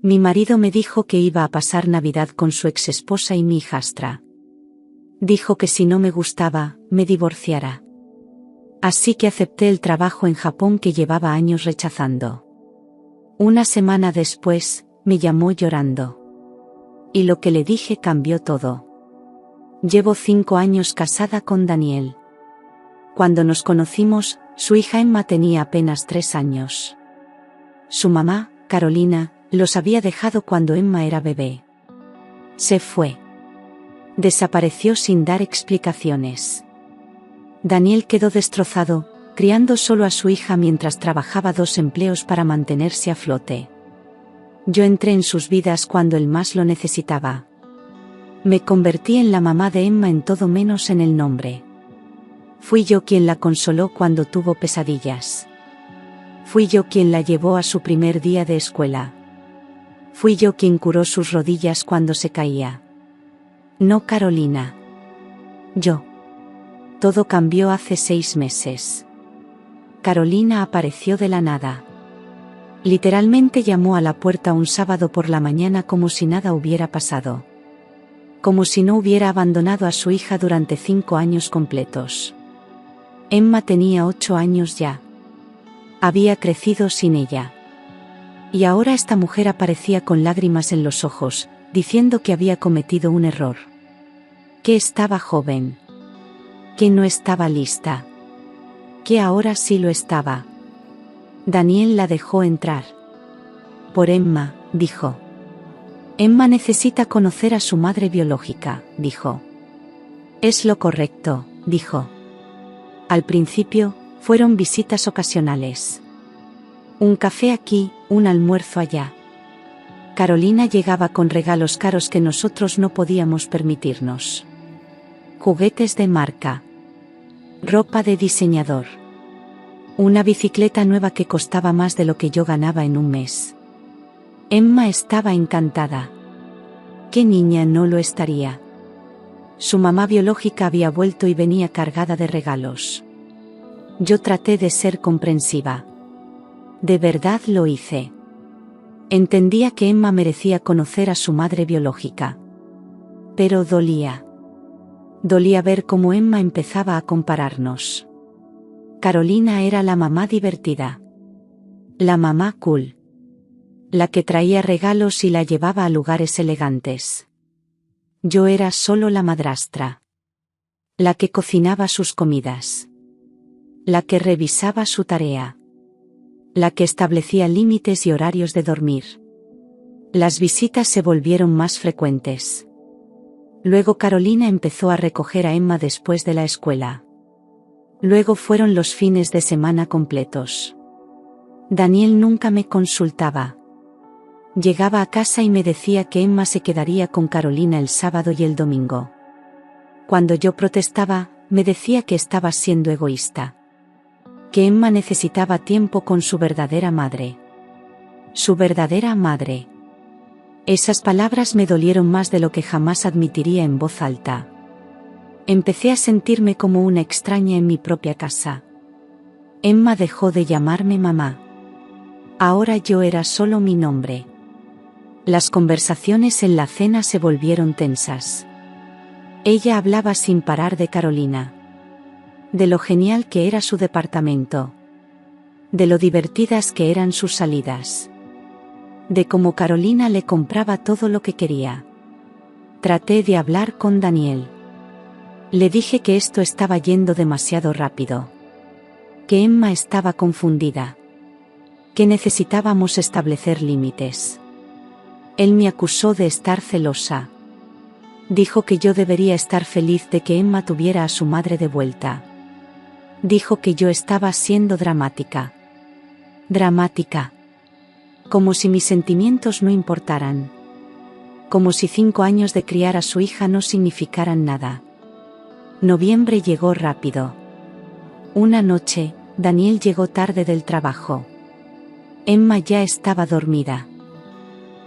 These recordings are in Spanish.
Mi marido me dijo que iba a pasar Navidad con su exesposa y mi hijastra. Dijo que si no me gustaba, me divorciara. Así que acepté el trabajo en Japón que llevaba años rechazando. Una semana después, me llamó llorando. Y lo que le dije cambió todo. Llevo 5 años casada con Daniel. Cuando nos conocimos, su hija Emma tenía apenas 3 años. Su mamá, Carolina, los había dejado cuando Emma era bebé. Se fue. Desapareció sin dar explicaciones. Daniel quedó destrozado, criando solo a su hija mientras trabajaba 2 empleos para mantenerse a flote. Yo entré en sus vidas cuando él más lo necesitaba. Me convertí en la mamá de Emma en todo menos en el nombre. Fui yo quien la consoló cuando tuvo pesadillas. Fui yo quien la llevó a su primer día de escuela. Fui yo quien curó sus rodillas cuando se caía. No Carolina. Yo. Todo cambió hace 6 meses. Carolina apareció de la nada. Literalmente llamó a la puerta un sábado por la mañana como si nada hubiera pasado. Como si no hubiera abandonado a su hija durante 5 años completos. Emma tenía 8 años ya. Había crecido sin ella. Y ahora esta mujer aparecía con lágrimas en los ojos, diciendo que había cometido un error. Que estaba joven. Que no estaba lista. Que ahora sí lo estaba. Daniel la dejó entrar. Por Emma, dijo. Emma necesita conocer a su madre biológica, dijo. Es lo correcto, dijo. Al principio, fueron visitas ocasionales. Un café aquí, un almuerzo allá. Carolina llegaba con regalos caros que nosotros no podíamos permitirnos. Juguetes de marca. Ropa de diseñador. Una bicicleta nueva que costaba más de lo que yo ganaba en un mes. Emma estaba encantada. ¿Qué niña no lo estaría? Su mamá biológica había vuelto y venía cargada de regalos. Yo traté de ser comprensiva. De verdad lo hice. Entendía que Emma merecía conocer a su madre biológica. Pero dolía. Dolía ver cómo Emma empezaba a compararnos. Carolina era la mamá divertida. La mamá cool. La que traía regalos y la llevaba a lugares elegantes. Yo era solo la madrastra. La que cocinaba sus comidas. La que revisaba su tarea. La que establecía límites y horarios de dormir. Las visitas se volvieron más frecuentes. Luego Carolina empezó a recoger a Emma después de la escuela. Luego fueron los fines de semana completos. Daniel nunca me consultaba. Llegaba a casa y me decía que Emma se quedaría con Carolina el sábado y el domingo. Cuando yo protestaba, me decía que estaba siendo egoísta. Que Emma necesitaba tiempo con su verdadera madre. Su verdadera madre. Esas palabras me dolieron más de lo que jamás admitiría en voz alta. Empecé a sentirme como una extraña en mi propia casa. Emma dejó de llamarme mamá. Ahora yo era solo mi nombre. Las conversaciones en la cena se volvieron tensas. Ella hablaba sin parar de Carolina. De lo genial que era su departamento. De lo divertidas que eran sus salidas. De cómo Carolina le compraba todo lo que quería. Traté de hablar con Daniel. Le dije que esto estaba yendo demasiado rápido. Que Emma estaba confundida. Que necesitábamos establecer límites. Él me acusó de estar celosa. Dijo que yo debería estar feliz de que Emma tuviera a su madre de vuelta. Dijo que yo estaba siendo dramática. Dramática. Como si mis sentimientos no importaran. Como si 5 años de criar a su hija no significaran nada. Noviembre llegó rápido. Una noche, Daniel llegó tarde del trabajo. Emma ya estaba dormida.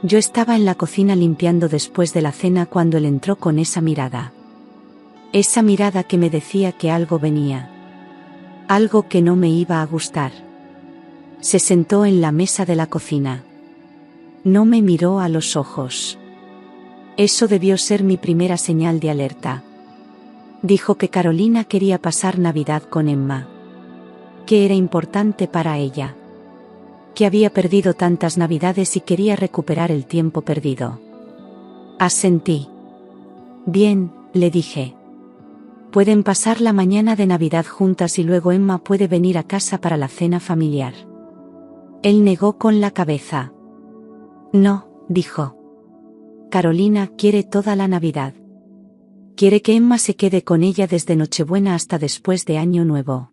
Yo estaba en la cocina limpiando después de la cena cuando él entró con esa mirada. Esa mirada que me decía que algo venía. Algo que no me iba a gustar. Se sentó en la mesa de la cocina. No me miró a los ojos. Eso debió ser mi primera señal de alerta. Dijo que Carolina quería pasar Navidad con Emma. Que era importante para ella. Que había perdido tantas Navidades y quería recuperar el tiempo perdido. Asentí. Bien, le dije. Pueden pasar la mañana de Navidad juntas y luego Emma puede venir a casa para la cena familiar. Él negó con la cabeza. No, dijo. Carolina quiere toda la Navidad. Quiere que Emma se quede con ella desde Nochebuena hasta después de Año Nuevo.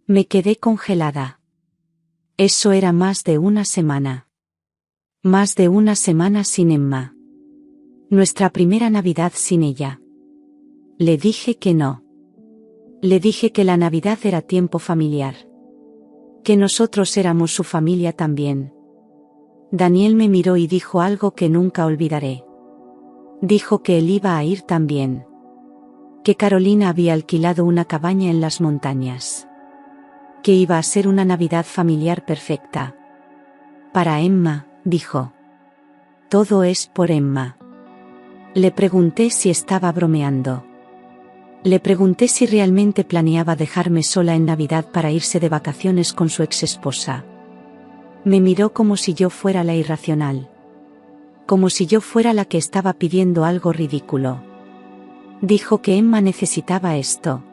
Me quedé congelada. Eso era más de una semana. Más de una semana sin Emma. Nuestra primera Navidad sin ella. Le dije que no. Le dije que la Navidad era tiempo familiar. Que nosotros éramos su familia también. Daniel me miró y dijo algo que nunca olvidaré. Dijo que él iba a ir también. Que Carolina había alquilado una cabaña en las montañas. Que iba a ser una Navidad familiar perfecta. Para Emma, dijo. Todo es por Emma. Le pregunté si estaba bromeando. Le pregunté si realmente planeaba dejarme sola en Navidad para irse de vacaciones con su exesposa. Me miró como si yo fuera la irracional. Como si yo fuera la que estaba pidiendo algo ridículo. Dijo que Emma necesitaba esto.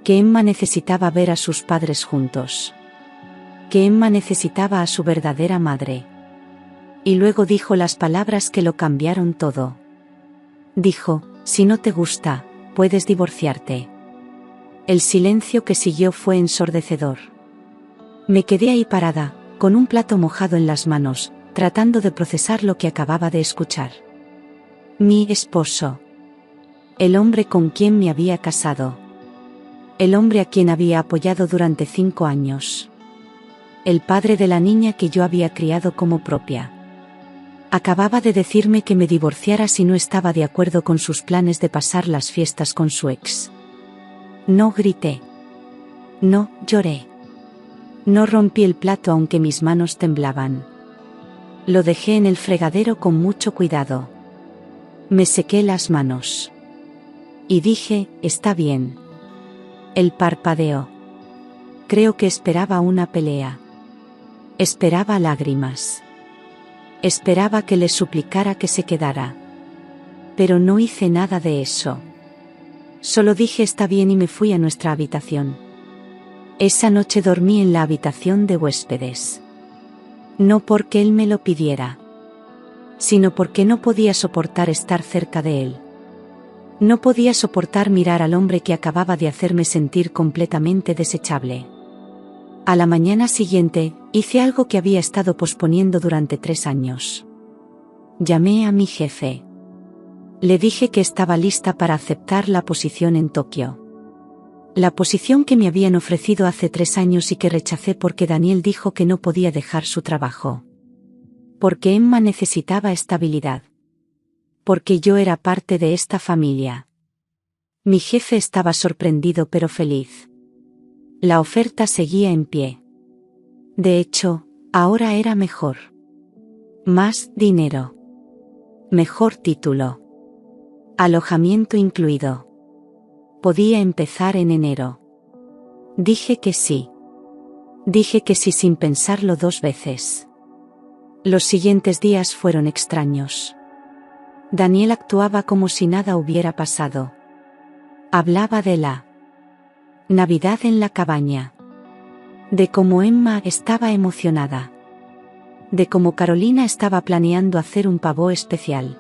Que Emma necesitaba ver a sus padres juntos. Que Emma necesitaba a su verdadera madre. Y luego dijo las palabras que lo cambiaron todo. Dijo, si no te gusta, puedes divorciarte. El silencio que siguió fue ensordecedor. Me quedé ahí parada, con un plato mojado en las manos, tratando de procesar lo que acababa de escuchar. Mi esposo. El hombre con quien me había casado. El hombre a quien había apoyado durante 5 años. El padre de la niña que yo había criado como propia. Acababa de decirme que me divorciara si no estaba de acuerdo con sus planes de pasar las fiestas con su ex. No grité. No lloré. No rompí el plato aunque mis manos temblaban. Lo dejé en el fregadero con mucho cuidado. Me sequé las manos. Y dije, está bien. Él parpadeó. Creo que esperaba una pelea. Esperaba lágrimas. Esperaba que le suplicara que se quedara. Pero no hice nada de eso. Solo dije está bien y me fui a nuestra habitación. Esa noche dormí en la habitación de huéspedes. No porque él me lo pidiera, sino porque no podía soportar estar cerca de él. No podía soportar mirar al hombre que acababa de hacerme sentir completamente desechable. A la mañana siguiente, hice algo que había estado posponiendo durante 3 años. Llamé a mi jefe. Le dije que estaba lista para aceptar la posición en Tokio. La posición que me habían ofrecido hace 3 años y que rechacé porque Daniel dijo que no podía dejar su trabajo. Porque Emma necesitaba estabilidad. Porque yo era parte de esta familia. Mi jefe estaba sorprendido pero feliz. La oferta seguía en pie. De hecho, ahora era mejor. Más dinero. Mejor título. Alojamiento incluido. Podía empezar en enero. Dije que sí. Dije que sí sin pensarlo 2 veces. Los siguientes días fueron extraños. Daniel actuaba como si nada hubiera pasado. Hablaba de la Navidad en la cabaña. De cómo Emma estaba emocionada. De cómo Carolina estaba planeando hacer un pavó especial.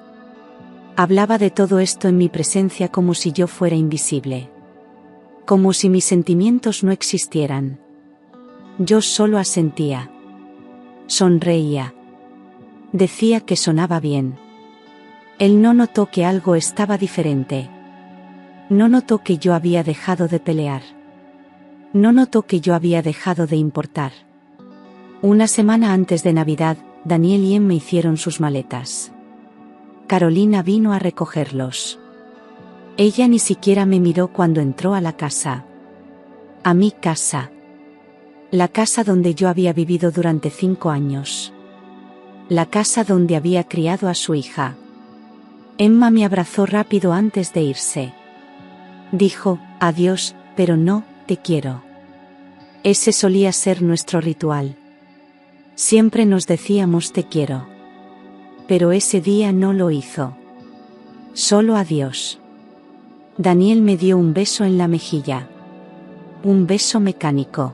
Hablaba de todo esto en mi presencia como si yo fuera invisible. Como si mis sentimientos no existieran. Yo solo asentía. Sonreía. Decía que sonaba bien. Él no notó que algo estaba diferente. No notó que yo había dejado de pelear. No notó que yo había dejado de importar. Una semana antes de Navidad, Daniel y Emma hicieron sus maletas. Carolina vino a recogerlos. Ella ni siquiera me miró cuando entró a la casa. A mi casa. La casa donde yo había vivido durante 5 años. la casa donde había criado a su hija. Emma me abrazó rápido antes de irse. Dijo, adiós, pero no, te quiero. Ese solía ser nuestro ritual. Siempre nos decíamos te quiero. Pero ese día no lo hizo. Solo adiós. Daniel me dio un beso en la mejilla. Un beso mecánico.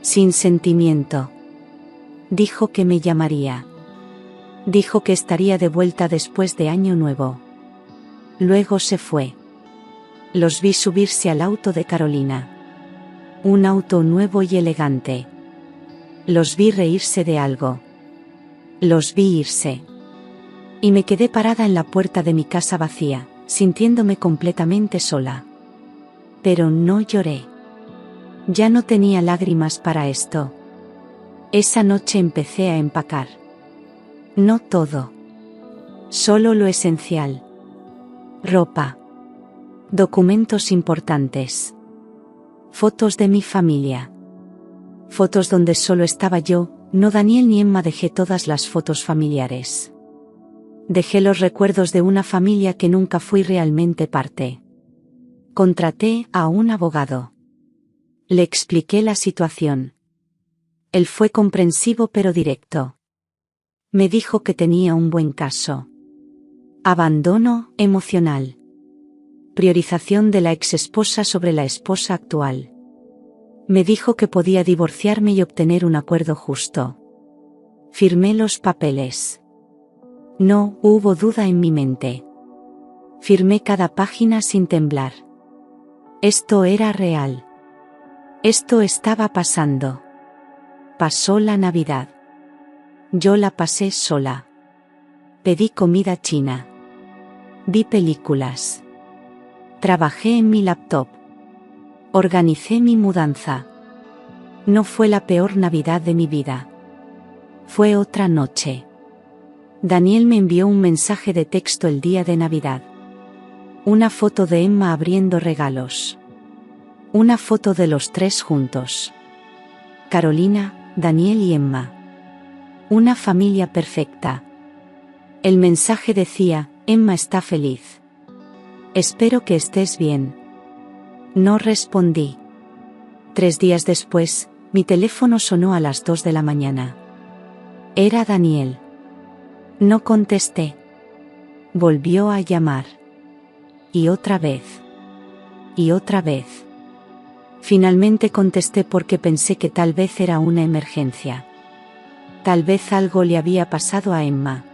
Sin sentimiento. Dijo que me llamaría. Dijo que estaría de vuelta después de Año Nuevo. Luego se fue. Los vi subirse al auto de Carolina. Un auto nuevo y elegante. Los vi reírse de algo. Los vi irse. Y me quedé parada en la puerta de mi casa vacía, sintiéndome completamente sola. Pero no lloré. Ya no tenía lágrimas para esto. Esa noche empecé a empacar. No todo. Solo lo esencial. Ropa. Documentos importantes. Fotos de mi familia. Fotos donde solo estaba yo, no Daniel ni Emma. Dejé todas las fotos familiares. Dejé los recuerdos de una familia que nunca fui realmente parte. Contraté a un abogado. Le expliqué la situación. Él fue comprensivo pero directo. Me dijo que tenía un buen caso. Abandono emocional. Priorización de la exesposa sobre la esposa actual. Me dijo que podía divorciarme y obtener un acuerdo justo. Firmé los papeles. No hubo duda en mi mente. Firmé cada página sin temblar. Esto era real. Esto estaba pasando. Pasó la Navidad. Yo la pasé sola. Pedí comida china. Vi películas. Trabajé en mi laptop. Organicé mi mudanza. No fue la peor Navidad de mi vida. Fue otra noche. Daniel me envió un mensaje de texto el día de Navidad. Una foto de Emma abriendo regalos. Una foto de los tres juntos. Carolina, Daniel y Emma. Una familia perfecta. El mensaje decía, Emma está feliz. Espero que estés bien. No respondí. 3 días después, mi teléfono sonó a las 2 de la mañana. Era Daniel. No contesté. Volvió a llamar. Y otra vez. Y otra vez. Finalmente contesté porque pensé que tal vez era una emergencia. Tal vez algo le había pasado a Emma.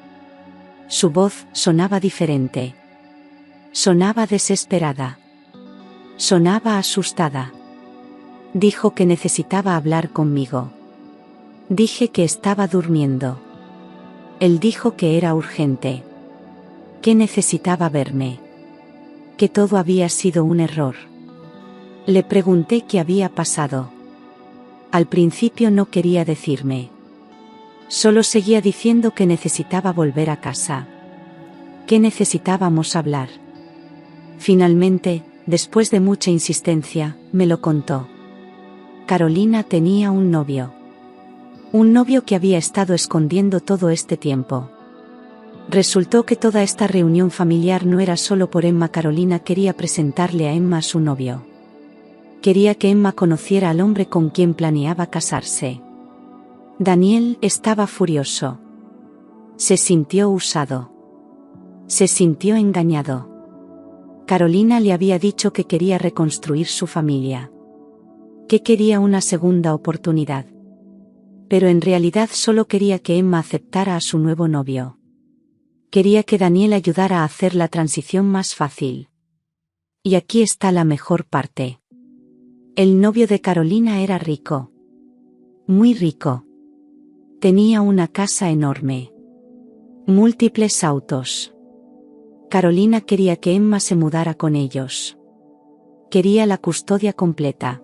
Su voz sonaba diferente. Sonaba desesperada. Sonaba asustada. Dijo que necesitaba hablar conmigo. Dije que estaba durmiendo. Él dijo que era urgente. Que necesitaba verme. Que todo había sido un error. Le pregunté qué había pasado. Al principio no quería decirme. Solo seguía diciendo que necesitaba volver a casa. Que necesitábamos hablar. Finalmente, después de mucha insistencia, me lo contó. Carolina tenía un novio. Un novio que había estado escondiendo todo este tiempo. Resultó que toda esta reunión familiar no era solo por Emma. Carolina quería presentarle a Emma a su novio. Quería que Emma conociera al hombre con quien planeaba casarse. Daniel estaba furioso. Se sintió usado. Se sintió engañado. Carolina le había dicho que quería reconstruir su familia. Que quería una segunda oportunidad. Pero en realidad solo quería que Emma aceptara a su nuevo novio. Quería que Daniel ayudara a hacer la transición más fácil. Y aquí está la mejor parte. El novio de Carolina era rico. Muy rico. Tenía una casa enorme. Múltiples autos. Carolina quería que Emma se mudara con ellos. Quería la custodia completa.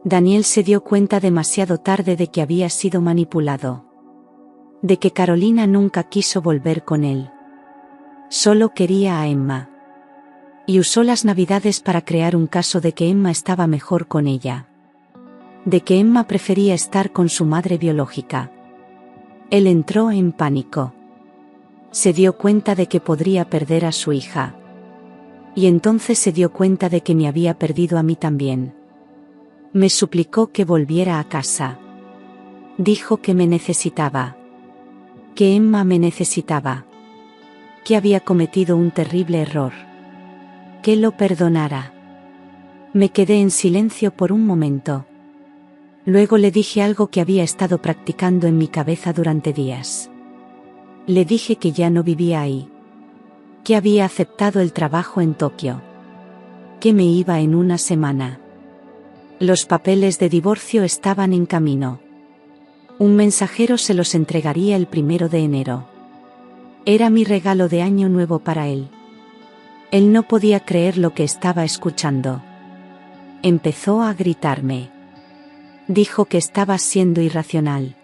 Daniel se dio cuenta demasiado tarde de que había sido manipulado. De que Carolina nunca quiso volver con él. Solo quería a Emma. Y usó las Navidades para crear un caso de que Emma estaba mejor con ella. De que Emma prefería estar con su madre biológica. Él entró en pánico. Se dio cuenta de que podría perder a su hija. Y entonces se dio cuenta de que me había perdido a mí también. Me suplicó que volviera a casa. Dijo que me necesitaba. Que Emma me necesitaba. Que había cometido un terrible error. Que lo perdonara. Me quedé en silencio por un momento. Luego le dije algo que había estado practicando en mi cabeza durante días. Le dije que ya no vivía ahí. Que había aceptado el trabajo en Tokio. Que me iba en una semana. Los papeles de divorcio estaban en camino. Un mensajero se los entregaría el 1 de enero. Era mi regalo de Año Nuevo para él. Él no podía creer lo que estaba escuchando. Empezó a gritarme. Dijo que estaba siendo irracional.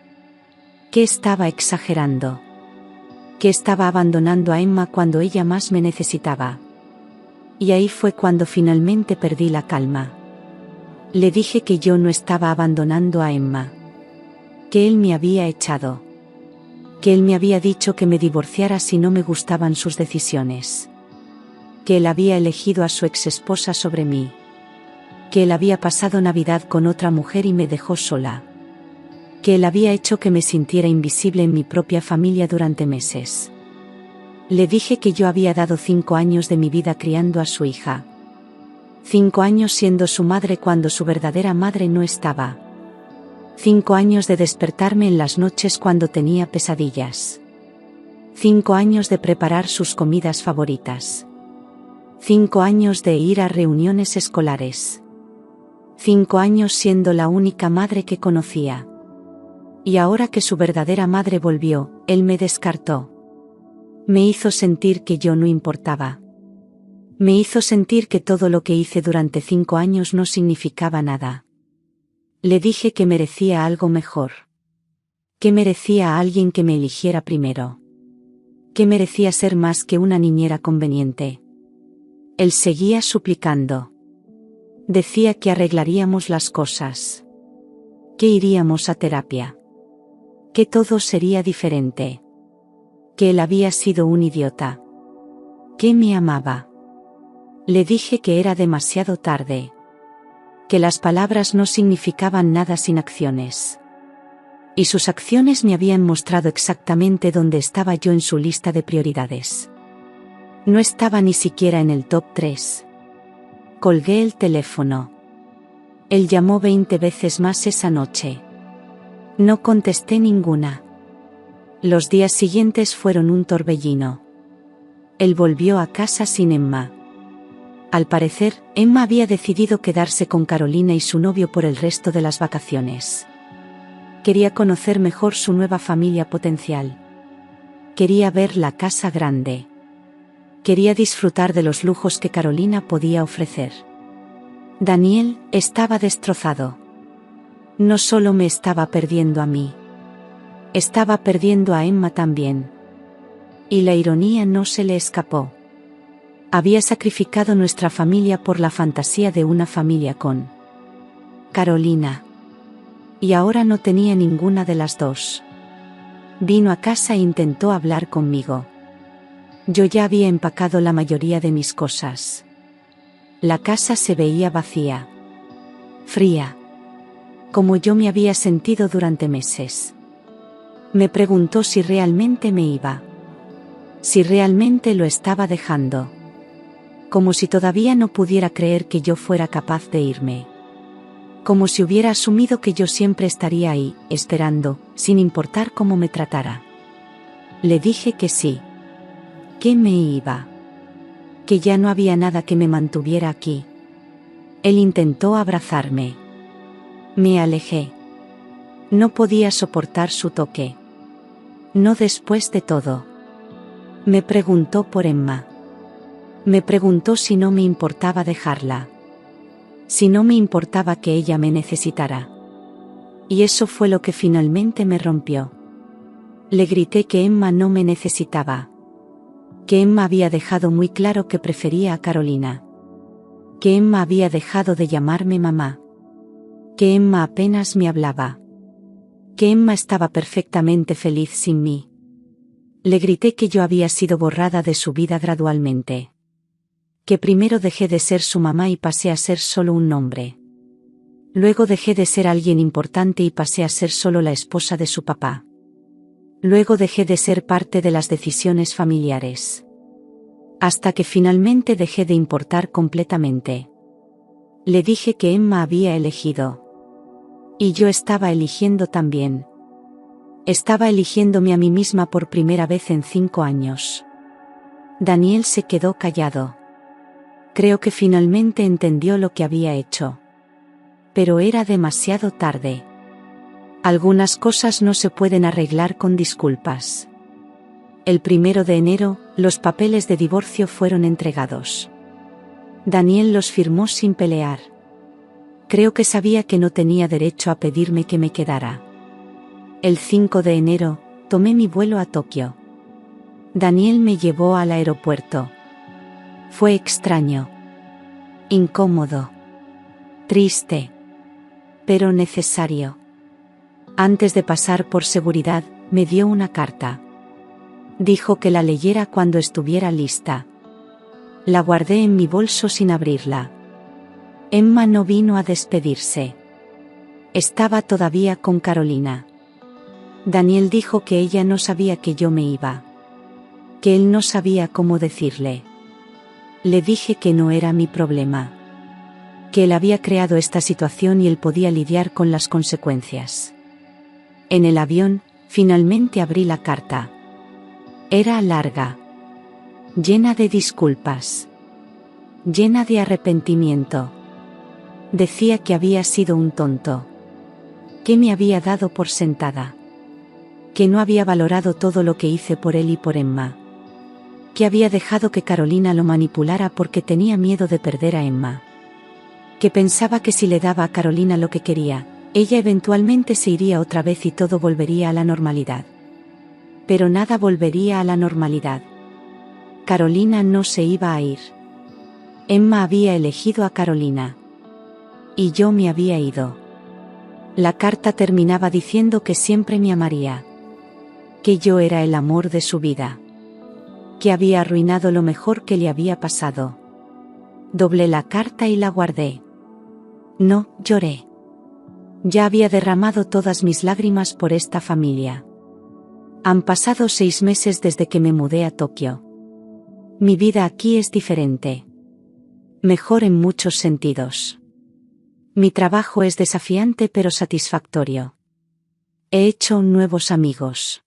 Que estaba exagerando. Que estaba abandonando a Emma cuando ella más me necesitaba. Y ahí fue cuando finalmente perdí la calma. Le dije que yo no estaba abandonando a Emma. Que él me había echado. Que él me había dicho que me divorciara si no me gustaban sus decisiones. Que él había elegido a su exesposa sobre mí. Que él había pasado Navidad con otra mujer y me dejó sola. Que él había hecho que me sintiera invisible en mi propia familia durante meses. Le dije que yo había dado 5 años de mi vida criando a su hija. 5 años siendo su madre cuando su verdadera madre no estaba. 5 años de despertarme en las noches cuando tenía pesadillas. 5 años de preparar sus comidas favoritas. 5 años de ir a reuniones escolares. 5 años siendo la única madre que conocía. Y ahora que su verdadera madre volvió, él me descartó. Me hizo sentir que yo no importaba. Me hizo sentir que todo lo que hice durante 5 años no significaba nada. Le dije que merecía algo mejor. Que merecía a alguien que me eligiera primero. Que merecía ser más que una niñera conveniente. Él seguía suplicando. Decía que arreglaríamos las cosas. Que iríamos a terapia. Que todo sería diferente. Que él había sido un idiota. Que me amaba. Le dije que era demasiado tarde. Que las palabras no significaban nada sin acciones. Y sus acciones me habían mostrado exactamente dónde estaba yo en su lista de prioridades. No estaba ni siquiera en el top 3. Colgué el teléfono. Él llamó 20 veces más esa noche. No contesté ninguna. Los días siguientes fueron un torbellino. Él volvió a casa sin Emma. Al parecer, Emma había decidido quedarse con Carolina y su novio por el resto de las vacaciones. Quería conocer mejor su nueva familia potencial. Quería ver la casa grande. Quería disfrutar de los lujos que Carolina podía ofrecer. Daniel estaba destrozado. No solo me estaba perdiendo a mí. Estaba perdiendo a Emma también. Y la ironía no se le escapó. Había sacrificado nuestra familia por la fantasía de una familia con Carolina. Y ahora no tenía ninguna de las dos. Vino a casa e intentó hablar conmigo. Yo ya había empacado la mayoría de mis cosas. La casa se veía vacía. Fría. Como yo me había sentido durante meses. Me preguntó si realmente me iba. Si realmente lo estaba dejando. Como si todavía no pudiera creer que yo fuera capaz de irme. Como si hubiera asumido que yo siempre estaría ahí, esperando, sin importar cómo me tratara. Le dije que sí. Que me iba. Que ya no había nada que me mantuviera aquí. Él intentó abrazarme. Me alejé. No podía soportar su toque. No después de todo. Me preguntó por Emma. Me preguntó si no me importaba dejarla. Si no me importaba que ella me necesitara. Y eso fue lo que finalmente me rompió. Le grité que Emma no me necesitaba. Que Emma había dejado muy claro que prefería a Carolina. Que Emma había dejado de llamarme mamá. Que Emma apenas me hablaba. que Emma estaba perfectamente feliz sin mí. Le grité que yo había sido borrada de su vida gradualmente. Que primero dejé de ser su mamá y pasé a ser solo un nombre. Luego dejé de ser alguien importante y pasé a ser solo la esposa de su papá. Luego dejé de ser parte de las decisiones familiares. Hasta que finalmente dejé de importar completamente. Le dije que Emma había elegido. Y yo estaba eligiendo también. Estaba eligiéndome a mí misma por primera vez en 5 años. Daniel se quedó callado. Creo que finalmente entendió lo que había hecho. Pero era demasiado tarde. Algunas cosas no se pueden arreglar con disculpas. El 1 de enero, los papeles de divorcio fueron entregados. Daniel los firmó sin pelear. Creo que sabía que no tenía derecho a pedirme que me quedara. El 5 de enero, tomé mi vuelo a Tokio. Daniel me llevó al aeropuerto. Fue extraño. Incómodo. Triste. Pero necesario. Antes de pasar por seguridad, me dio una carta. Dijo que la leyera cuando estuviera lista. La guardé en mi bolso sin abrirla. Emma no vino a despedirse. Estaba todavía con Carolina. Daniel dijo que ella no sabía que yo me iba. Que él no sabía cómo decirle. Le dije que no era mi problema. Que él había creado esta situación y él podía lidiar con las consecuencias. En el avión, finalmente abrí la carta. Era larga. Llena de disculpas. Llena de arrepentimiento. Decía que había sido un tonto. Que me había dado por sentada. Que no había valorado todo lo que hice por él y por Emma. Que había dejado que Carolina lo manipulara porque tenía miedo de perder a Emma. Que pensaba que si le daba a Carolina lo que quería, ella eventualmente se iría otra vez y todo volvería a la normalidad. Pero nada volvería a la normalidad. Carolina no se iba a ir. Emma había elegido a Carolina. Y yo me había ido. La carta terminaba diciendo que siempre me amaría. Que yo era el amor de su vida. Que había arruinado lo mejor que le había pasado. Doblé la carta y la guardé. No, lloré. Ya había derramado todas mis lágrimas por esta familia. Han pasado 6 meses desde que me mudé a Tokio. Mi vida aquí es diferente. Mejor en muchos sentidos. Mi trabajo es desafiante pero satisfactorio. He hecho nuevos amigos.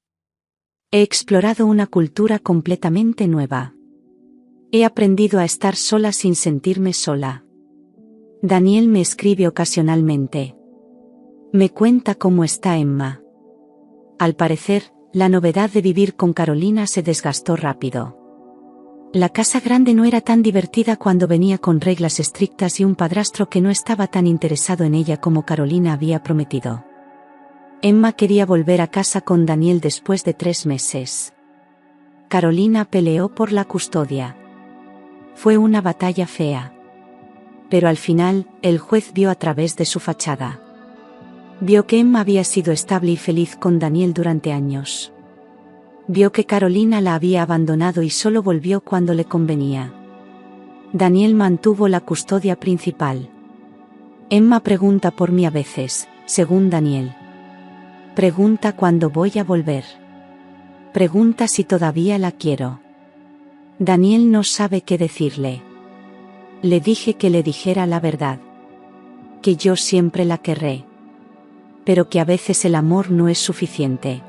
He explorado una cultura completamente nueva. He aprendido a estar sola sin sentirme sola. Daniel me escribe ocasionalmente. Me cuenta cómo está Emma. Al parecer, la novedad de vivir con Carolina se desgastó rápido. La casa grande no era tan divertida cuando venía con reglas estrictas y un padrastro que no estaba tan interesado en ella como Carolina había prometido. Emma quería volver a casa con Daniel después de 3 meses. Carolina peleó por la custodia. Fue una batalla fea. Pero al final, el juez vio a través de su fachada. Vio que Emma había sido estable y feliz con Daniel durante años. Vio que Carolina la había abandonado y solo volvió cuando le convenía. Daniel mantuvo la custodia principal. Emma pregunta por mí a veces, según Daniel. Pregunta cuándo voy a volver. Pregunta si todavía la quiero. Daniel no sabe qué decirle. Le dije que le dijera la verdad. Que yo siempre la querré. Pero que a veces el amor no es suficiente.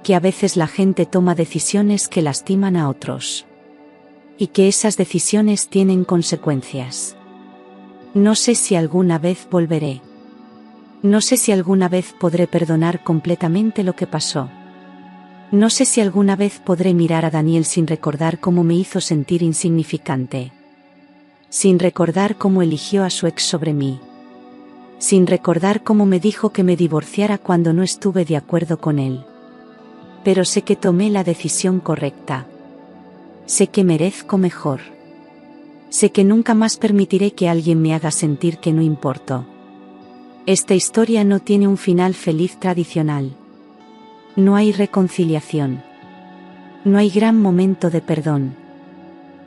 Que a veces la gente toma decisiones que lastiman a otros. Y que esas decisiones tienen consecuencias. No sé si alguna vez volveré. No sé si alguna vez podré perdonar completamente lo que pasó. No sé si alguna vez podré mirar a Daniel sin recordar cómo me hizo sentir insignificante. Sin recordar cómo eligió a su ex sobre mí. Sin recordar cómo me dijo que me divorciara cuando no estuve de acuerdo con él. Pero sé que tomé la decisión correcta. Sé que merezco mejor. Sé que nunca más permitiré que alguien me haga sentir que no importo. Esta historia no tiene un final feliz tradicional. No hay reconciliación. No hay gran momento de perdón.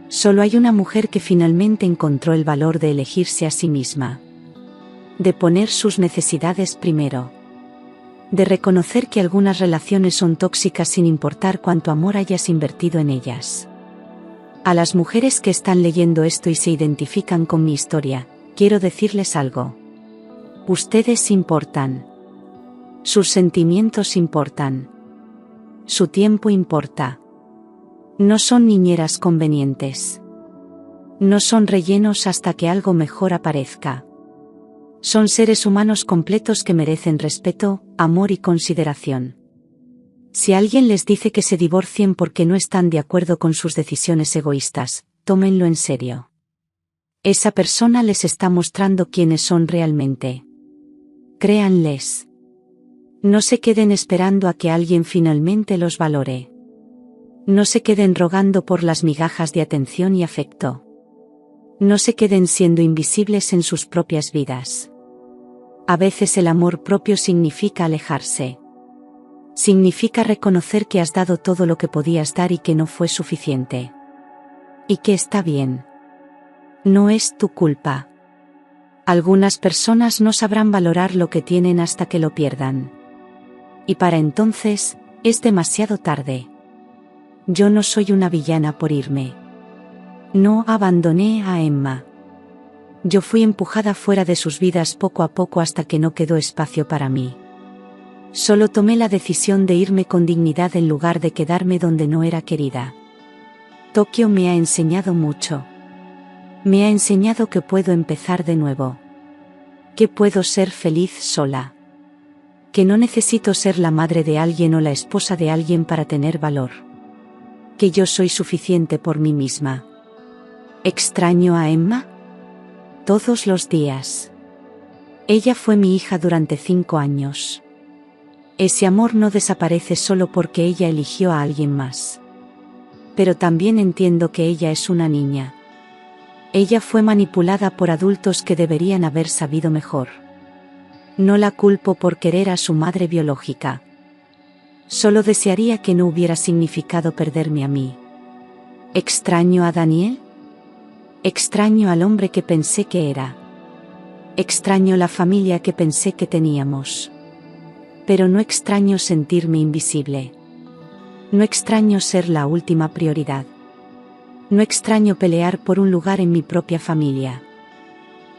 Solo hay una mujer que finalmente encontró el valor de elegirse a sí misma. De poner sus necesidades primero. De reconocer que algunas relaciones son tóxicas sin importar cuánto amor hayas invertido en ellas. A las mujeres que están leyendo esto y se identifican con mi historia, quiero decirles algo. Ustedes importan. Sus sentimientos importan. Su tiempo importa. No son niñeras convenientes. No son rellenos hasta que algo mejor aparezca. Son seres humanos completos que merecen respeto, amor y consideración. Si alguien les dice que se divorcien porque no están de acuerdo con sus decisiones egoístas, tómenlo en serio. Esa persona les está mostrando quiénes son realmente. Créanles. No se queden esperando a que alguien finalmente los valore. No se queden rogando por las migajas de atención y afecto. No se queden siendo invisibles en sus propias vidas. A veces el amor propio significa alejarse. Significa reconocer que has dado todo lo que podías dar y que no fue suficiente. Y que está bien. No es tu culpa. Algunas personas no sabrán valorar lo que tienen hasta que lo pierdan. Y para entonces, es demasiado tarde. Yo no soy una villana por irme. No abandoné a Emma. Yo fui empujada fuera de sus vidas poco a poco hasta que no quedó espacio para mí. Solo tomé la decisión de irme con dignidad en lugar de quedarme donde no era querida. Tokio me ha enseñado mucho. Me ha enseñado que puedo empezar de nuevo. Que puedo ser feliz sola. Que no necesito ser la madre de alguien o la esposa de alguien para tener valor. Que yo soy suficiente por mí misma. ¿Extraño a Emma? Todos los días. Ella fue mi hija durante 5 años. Ese amor no desaparece solo porque ella eligió a alguien más. Pero también entiendo que ella es una niña. Ella fue manipulada por adultos que deberían haber sabido mejor. No la culpo por querer a su madre biológica. Solo desearía que no hubiera significado perderme a mí. ¿Extraño a Daniel? Extraño al hombre que pensé que era. Extraño la familia que pensé que teníamos. Pero no extraño sentirme invisible. No extraño ser la última prioridad. No extraño pelear por un lugar en mi propia familia.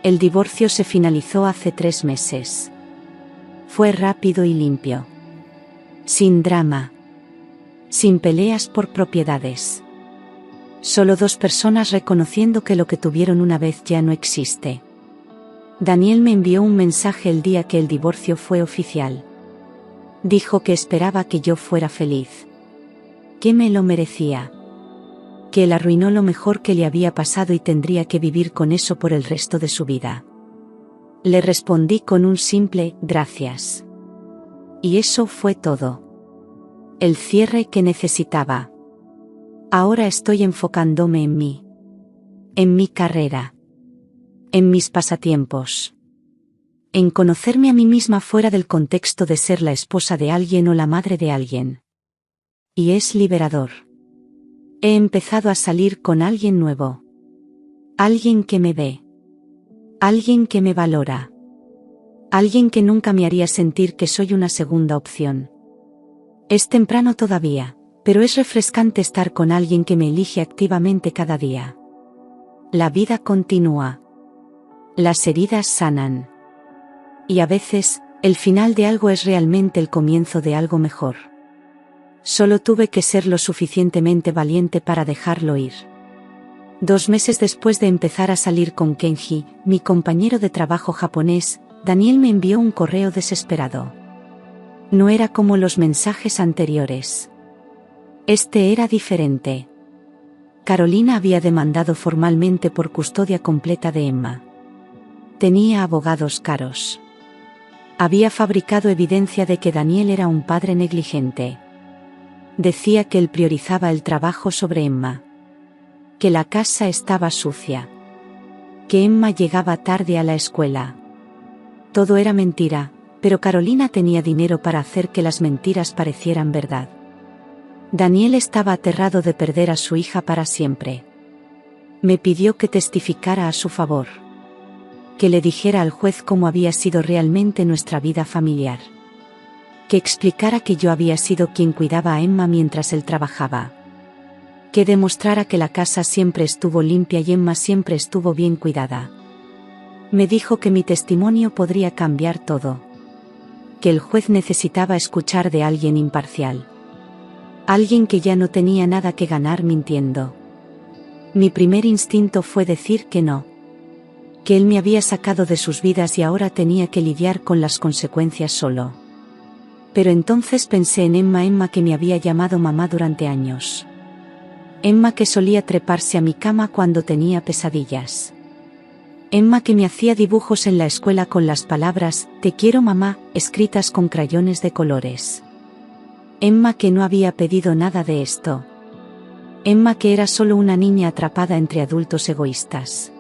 El divorcio se finalizó hace 3 meses. Fue rápido y limpio. Sin drama. Sin peleas por propiedades. Solo 2 personas reconociendo que lo que tuvieron una vez ya no existe. Daniel me envió un mensaje el día que el divorcio fue oficial. Dijo que esperaba que yo fuera feliz. Que me lo merecía. Que él arruinó lo mejor que le había pasado y tendría que vivir con eso por el resto de su vida. Le respondí con un simple gracias. Y eso fue todo. El cierre que necesitaba. Ahora estoy enfocándome en mí. En mi carrera. En mis pasatiempos. En conocerme a mí misma fuera del contexto de ser la esposa de alguien o la madre de alguien. Y es liberador. He empezado a salir con alguien nuevo. Alguien que me ve. Alguien que me valora. Alguien que nunca me haría sentir que soy una segunda opción. Es temprano todavía, pero es refrescante estar con alguien que me elige activamente cada día. La vida continúa. Las heridas sanan. Y a veces, el final de algo es realmente el comienzo de algo mejor. Solo tuve que ser lo suficientemente valiente para dejarlo ir. 2 meses después de empezar a salir con Kenji, mi compañero de trabajo japonés, Daniel me envió un correo desesperado. No era como los mensajes anteriores. Este era diferente. Carolina había demandado formalmente por custodia completa de Emma. Tenía abogados caros. Había fabricado evidencia de que Daniel era un padre negligente. Decía que él priorizaba el trabajo sobre Emma. Que la casa estaba sucia. Que Emma llegaba tarde a la escuela. Todo era mentira, pero Carolina tenía dinero para hacer que las mentiras parecieran verdad. Daniel estaba aterrado de perder a su hija para siempre. Me pidió que testificara a su favor. Que le dijera al juez cómo había sido realmente nuestra vida familiar. Que explicara que yo había sido quien cuidaba a Emma mientras él trabajaba. Que demostrara que la casa siempre estuvo limpia y Emma siempre estuvo bien cuidada. Me dijo que mi testimonio podría cambiar todo. Que el juez necesitaba escuchar de alguien imparcial. Alguien que ya no tenía nada que ganar mintiendo. Mi primer instinto fue decir que no. Que él me había sacado de sus vidas y ahora tenía que lidiar con las consecuencias solo. Pero entonces pensé en Emma que me había llamado mamá durante años. Emma que solía treparse a mi cama cuando tenía pesadillas. Emma que me hacía dibujos en la escuela con las palabras "Te quiero mamá" escritas con crayones de colores. Emma que no había pedido nada de esto. Emma que era solo una niña atrapada entre adultos egoístas.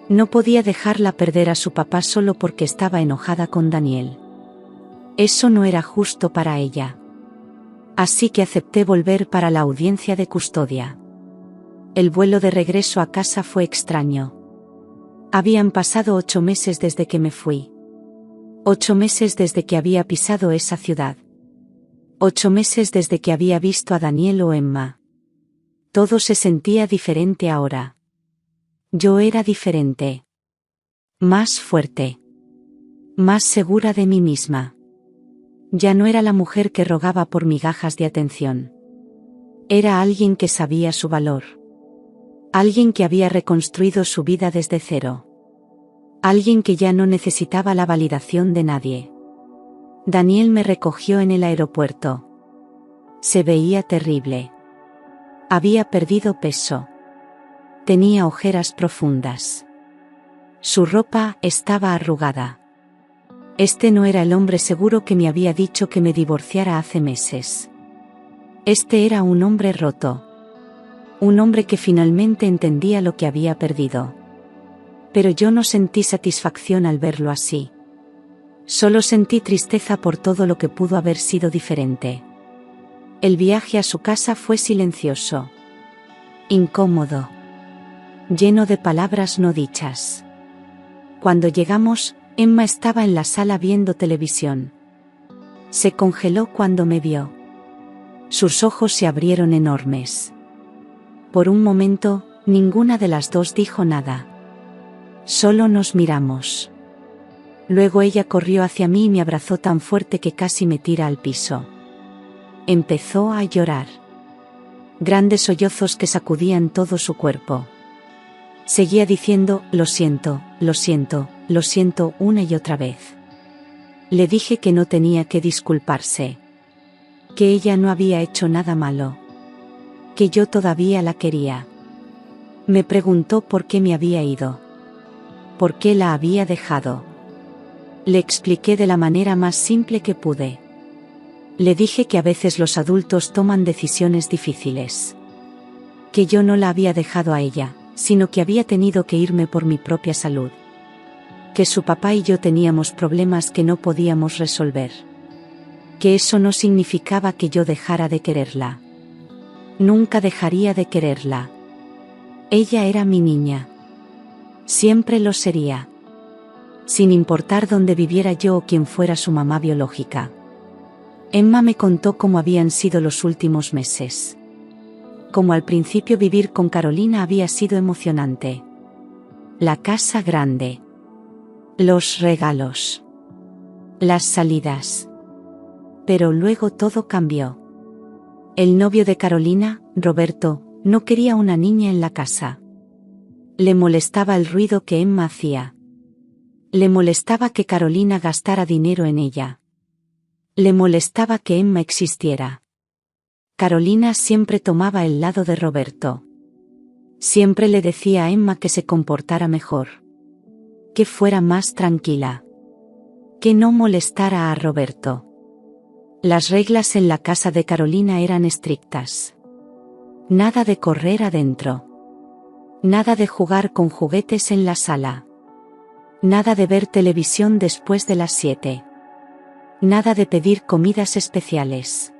No podía dejarla perder a su papá solo porque estaba enojada con Daniel. Eso no era justo para ella. Así que acepté volver para la audiencia de custodia. El vuelo de regreso a casa fue extraño. Habían pasado 8 meses desde que me fui. 8 meses desde que había pisado esa ciudad. 8 meses desde que había visto a Daniel o Emma. Todo se sentía diferente ahora. Yo era diferente. Más fuerte. Más segura de mí misma. Ya no era la mujer que rogaba por migajas de atención. Era alguien que sabía su valor. Alguien que había reconstruido su vida desde cero. Alguien que ya no necesitaba la validación de nadie. Daniel me recogió en el aeropuerto. Se veía terrible. Había perdido peso. Tenía ojeras profundas. Su ropa estaba arrugada. Este no era el hombre seguro que me había dicho que me divorciara hace meses. Este era un hombre roto. Un hombre que finalmente entendía lo que había perdido. Pero yo no sentí satisfacción al verlo así. Solo sentí tristeza por todo lo que pudo haber sido diferente. El viaje a su casa fue silencioso. Incómodo. Lleno de palabras no dichas. Cuando llegamos, Emma estaba en la sala viendo televisión. Se congeló cuando me vio. Sus ojos se abrieron enormes. Por un momento, ninguna de las dos dijo nada. Solo nos miramos. Luego ella corrió hacia mí y me abrazó tan fuerte que casi me tira al piso. Empezó a llorar. Grandes sollozos que sacudían todo su cuerpo. Seguía diciendo, lo siento, lo siento, lo siento una y otra vez. Le dije que no tenía que disculparse. Que ella no había hecho nada malo. Que yo todavía la quería. Me preguntó por qué me había ido. ¿Por qué la había dejado? Le expliqué de la manera más simple que pude. Le dije que a veces los adultos toman decisiones difíciles. Que yo no la había dejado a ella, sino que había tenido que irme por mi propia salud. Que su papá y yo teníamos problemas que no podíamos resolver. Que eso no significaba que yo dejara de quererla. Nunca dejaría de quererla. Ella era mi niña. Siempre lo sería. Sin importar dónde viviera yo o quién fuera su mamá biológica. Emma me contó cómo habían sido los últimos meses. Cómo al principio vivir con Carolina había sido emocionante. La casa grande. Los regalos. Las salidas. Pero luego todo cambió. El novio de Carolina, Roberto, no quería una niña en la casa. Le molestaba el ruido que Emma hacía. Le molestaba que Carolina gastara dinero en ella. Le molestaba que Emma existiera. Carolina siempre tomaba el lado de Roberto. Siempre le decía a Emma que se comportara mejor. Que fuera más tranquila. Que no molestara a Roberto. Las reglas en la casa de Carolina eran estrictas. Nada de correr adentro. Nada de jugar con juguetes en la sala. Nada de ver televisión después de las 7. Nada de pedir comidas especiales.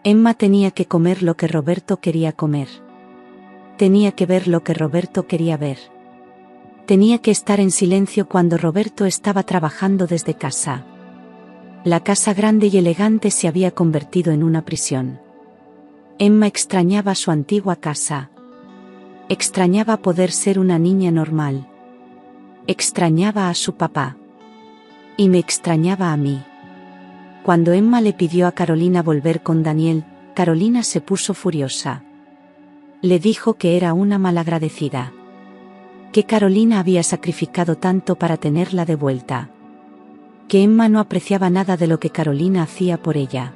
Emma tenía que comer lo que Roberto quería comer. Tenía que ver lo que Roberto quería ver. Tenía que estar en silencio cuando Roberto estaba trabajando desde casa. La casa grande y elegante se había convertido en una prisión. Emma extrañaba su antigua casa. Extrañaba poder ser una niña normal. Extrañaba a su papá. Y me extrañaba a mí. Cuando Emma le pidió a Carolina volver con Daniel, Carolina se puso furiosa. Le dijo que era una malagradecida. Que Carolina había sacrificado tanto para tenerla de vuelta. Que Emma no apreciaba nada de lo que Carolina hacía por ella.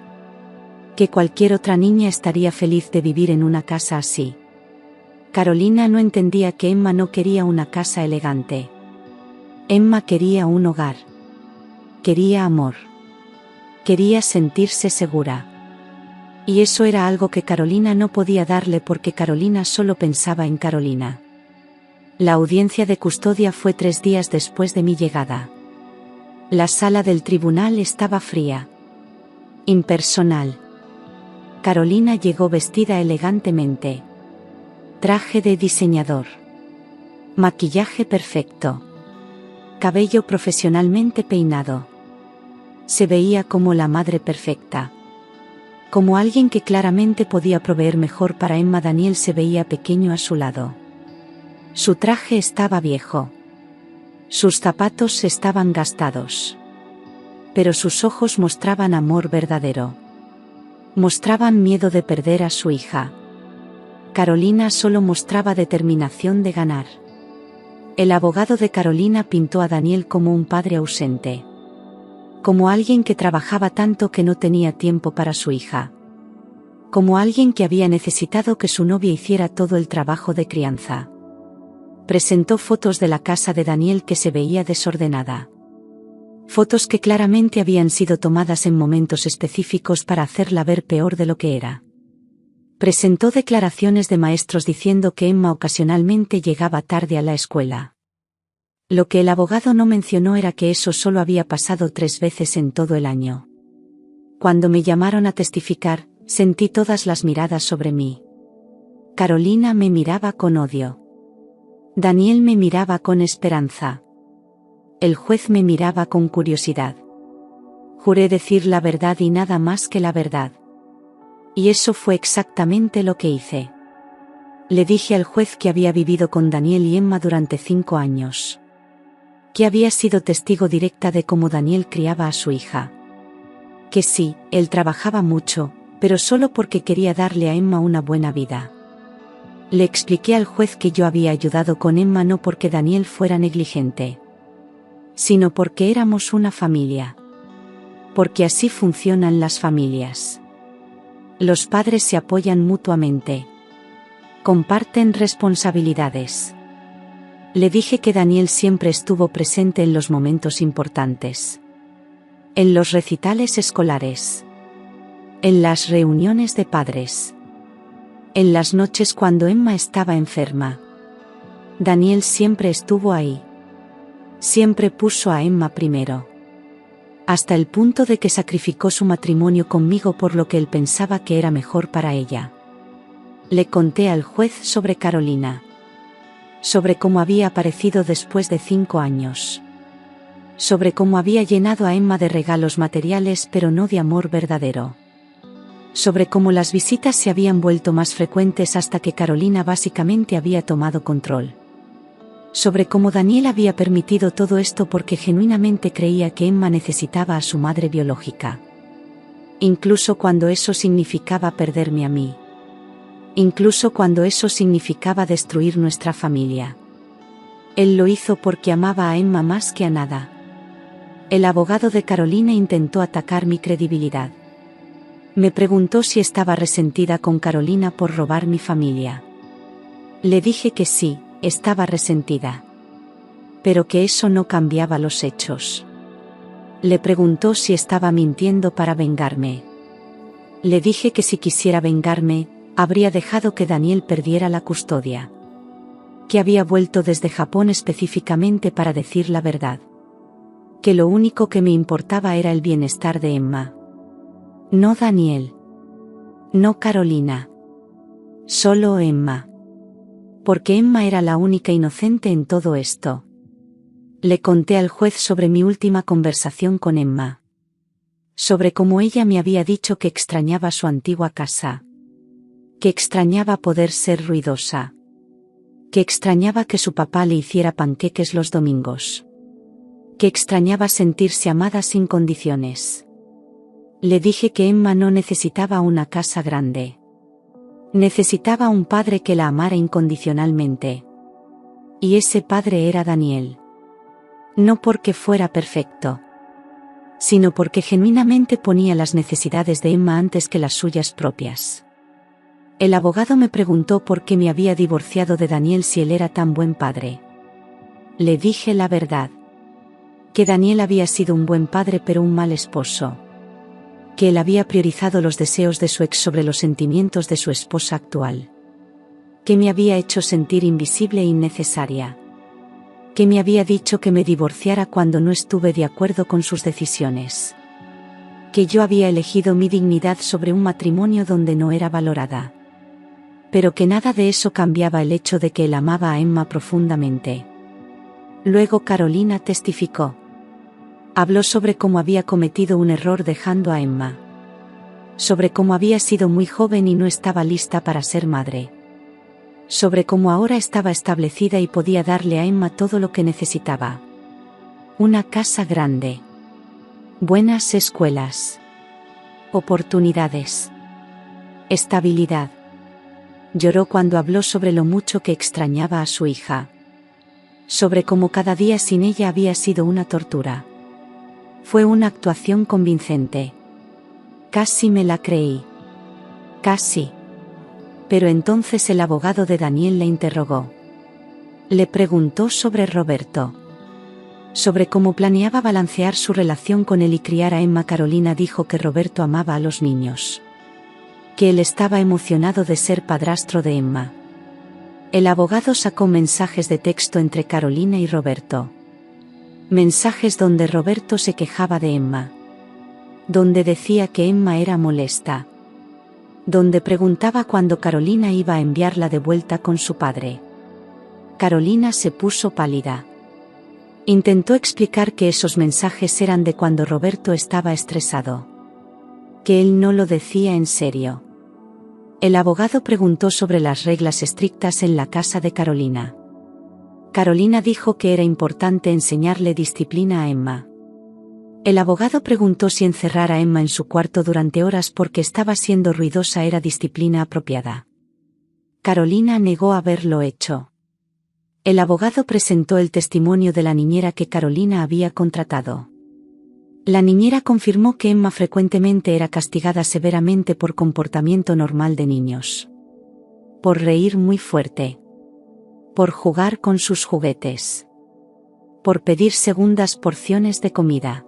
Que cualquier otra niña estaría feliz de vivir en una casa así. Carolina no entendía que Emma no quería una casa elegante. Emma quería un hogar. Quería amor. Quería sentirse segura. Y eso era algo que Carolina no podía darle porque Carolina solo pensaba en Carolina. La audiencia de custodia fue 3 días después de mi llegada. La sala del tribunal estaba fría. Impersonal. Carolina llegó vestida elegantemente. Traje de diseñador. Maquillaje perfecto. Cabello profesionalmente peinado. Se veía como la madre perfecta. Como alguien que claramente podía proveer mejor para Emma. Daniel se veía pequeño a su lado. Su traje estaba viejo. Sus zapatos estaban gastados. Pero sus ojos mostraban amor verdadero. Mostraban miedo de perder a su hija. Carolina solo mostraba determinación de ganar. El abogado de Carolina pintó a Daniel como un padre ausente. Como alguien que trabajaba tanto que no tenía tiempo para su hija. Como alguien que había necesitado que su novia hiciera todo el trabajo de crianza. Presentó fotos de la casa de Daniel que se veía desordenada. Fotos que claramente habían sido tomadas en momentos específicos para hacerla ver peor de lo que era. Presentó declaraciones de maestros diciendo que Emma ocasionalmente llegaba tarde a la escuela. Lo que el abogado no mencionó era que eso solo había pasado 3 veces en todo el año. Cuando me llamaron a testificar, sentí todas las miradas sobre mí. Carolina me miraba con odio. Daniel me miraba con esperanza. El juez me miraba con curiosidad. Juré decir la verdad y nada más que la verdad. Y eso fue exactamente lo que hice. Le dije al juez que había vivido con Daniel y Emma durante 5 años. Que había sido testigo directa de cómo Daniel criaba a su hija. Que sí, él trabajaba mucho, pero solo porque quería darle a Emma una buena vida. Le expliqué al juez que yo había ayudado con Emma no porque Daniel fuera negligente, sino porque éramos una familia. Porque así funcionan las familias. Los padres se apoyan mutuamente. Comparten responsabilidades. Le dije que Daniel siempre estuvo presente en los momentos importantes. En los recitales escolares. En las reuniones de padres. En las noches cuando Emma estaba enferma. Daniel siempre estuvo ahí. Siempre puso a Emma primero. Hasta el punto de que sacrificó su matrimonio conmigo por lo que él pensaba que era mejor para ella. Le conté al juez sobre Carolina. Sobre cómo había aparecido después de 5 años. Sobre cómo había llenado a Emma de regalos materiales pero no de amor verdadero. Sobre cómo las visitas se habían vuelto más frecuentes hasta que Carolina básicamente había tomado control. Sobre cómo Daniel había permitido todo esto porque genuinamente creía que Emma necesitaba a su madre biológica. Incluso cuando eso significaba perderme a mí. Incluso cuando eso significaba destruir nuestra familia. Él lo hizo porque amaba a Emma más que a nada. El abogado de Carolina intentó atacar mi credibilidad. Me preguntó si estaba resentida con Carolina por robar mi familia. Le dije que sí, estaba resentida. Pero que eso no cambiaba los hechos. Le preguntó si estaba mintiendo para vengarme. Le dije que si quisiera vengarme, habría dejado que Daniel perdiera la custodia. que había vuelto desde Japón específicamente para decir la verdad. Que lo único que me importaba era el bienestar de Emma. No Daniel. No Carolina. Solo Emma. Porque Emma era la única inocente en todo esto. Le conté al juez sobre mi última conversación con Emma. Sobre cómo ella me había dicho que extrañaba su antigua casa. Que extrañaba poder ser ruidosa. Que extrañaba que su papá le hiciera panqueques los domingos. Que extrañaba sentirse amada sin condiciones. Le dije que Emma no necesitaba una casa grande. Necesitaba un padre que la amara incondicionalmente. Y ese padre era Daniel. No porque fuera perfecto, sino porque genuinamente ponía las necesidades de Emma antes que las suyas propias. El abogado me preguntó por qué me había divorciado de Daniel si él era tan buen padre. Le dije la verdad. Que Daniel había sido un buen padre pero un mal esposo. Que él había priorizado los deseos de su ex sobre los sentimientos de su esposa actual. Que me había hecho sentir invisible e innecesaria. Que me había dicho que me divorciara cuando no estuve de acuerdo con sus decisiones. Que yo había elegido mi dignidad sobre un matrimonio donde no era valorada. Pero que nada de eso cambiaba el hecho de que él amaba a Emma profundamente. Luego Carolina testificó. Habló sobre cómo había cometido un error dejando a Emma. Sobre cómo había sido muy joven y no estaba lista para ser madre. Sobre cómo ahora estaba establecida y podía darle a Emma todo lo que necesitaba. Una casa grande. Buenas escuelas. Oportunidades. Estabilidad. Lloró cuando habló sobre lo mucho que extrañaba a su hija. Sobre cómo cada día sin ella había sido una tortura. Fue una actuación convincente. Casi me la creí. Casi. Pero entonces el abogado de Daniel la interrogó. Le preguntó sobre Roberto. Sobre cómo planeaba balancear su relación con él y criar a Emma. Carolina dijo que Roberto amaba a los niños. Que él estaba emocionado de ser padrastro de Emma. El abogado sacó mensajes de texto entre Carolina y Roberto. Mensajes donde Roberto se quejaba de Emma. Donde decía que Emma era molesta. Donde preguntaba cuándo Carolina iba a enviarla de vuelta con su padre. Carolina se puso pálida. Intentó explicar que esos mensajes eran de cuando Roberto estaba estresado. Que él no lo decía en serio. El abogado preguntó sobre las reglas estrictas en la casa de Carolina. Carolina dijo que era importante enseñarle disciplina a Emma. El abogado preguntó si encerrar a Emma en su cuarto durante horas porque estaba siendo ruidosa era disciplina apropiada. Carolina negó haberlo hecho. El abogado presentó el testimonio de la niñera que Carolina había contratado. La niñera confirmó que Emma frecuentemente era castigada severamente por comportamiento normal de niños. Por reír muy fuerte. Por jugar con sus juguetes. Por pedir segundas porciones de comida.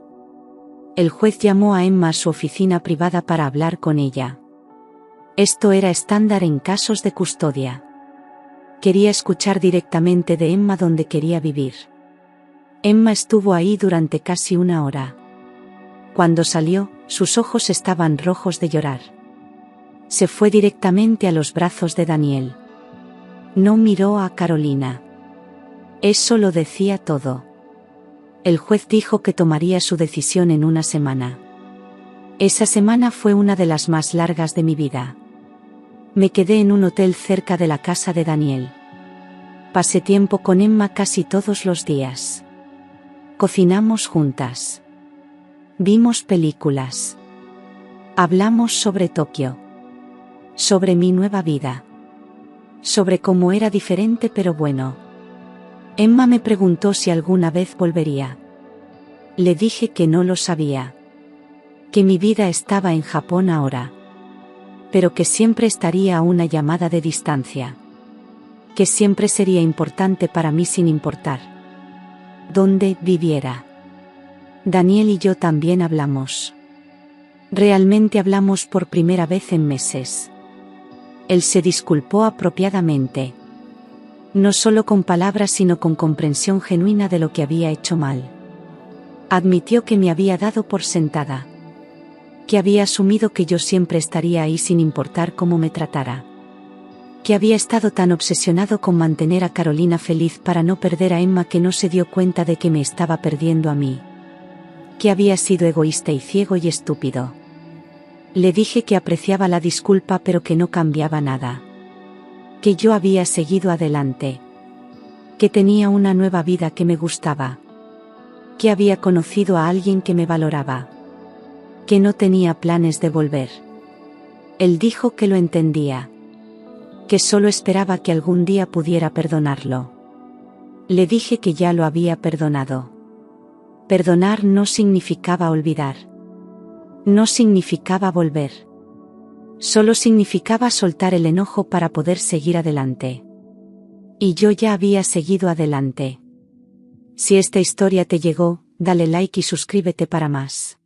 El juez llamó a Emma a su oficina privada para hablar con ella. Esto era estándar en casos de custodia. Quería escuchar directamente de Emma dónde quería vivir. Emma estuvo ahí durante casi una hora. Cuando salió, sus ojos estaban rojos de llorar. Se fue directamente a los brazos de Daniel. No miró a Carolina. Eso lo decía todo. El juez dijo que tomaría su decisión en una semana. Esa semana fue una de las más largas de mi vida. Me quedé en un hotel cerca de la casa de Daniel. Pasé tiempo con Emma casi todos los días. Cocinamos juntas. Vimos películas. Hablamos sobre Tokio. Sobre mi nueva vida. Sobre cómo era diferente pero bueno. Emma me preguntó si alguna vez volvería. Le dije que no lo sabía. Que mi vida estaba en Japón ahora. Pero que siempre estaría a una llamada de distancia. Que siempre sería importante para mí sin importar dónde viviera. Daniel y yo también hablamos. Realmente hablamos por primera vez en meses. Él se disculpó apropiadamente. No solo con palabras sino con comprensión genuina de lo que había hecho mal. Admitió que me había dado por sentada. Que había asumido que yo siempre estaría ahí sin importar cómo me tratara. Que había estado tan obsesionado con mantener a Carolina feliz para no perder a Emma que no se dio cuenta de que me estaba perdiendo a mí. Que había sido egoísta y ciego y estúpido. Le dije que apreciaba la disculpa pero que no cambiaba nada. Que yo había seguido adelante. Que tenía una nueva vida que me gustaba. Que había conocido a alguien que me valoraba. Que no tenía planes de volver. Él dijo que lo entendía. Que solo esperaba que algún día pudiera perdonarlo. Le dije que ya lo había perdonado. Perdonar no significaba olvidar. No significaba volver. Solo significaba soltar el enojo para poder seguir adelante. Y yo ya había seguido adelante. Si esta historia te llegó, dale like y suscríbete para más.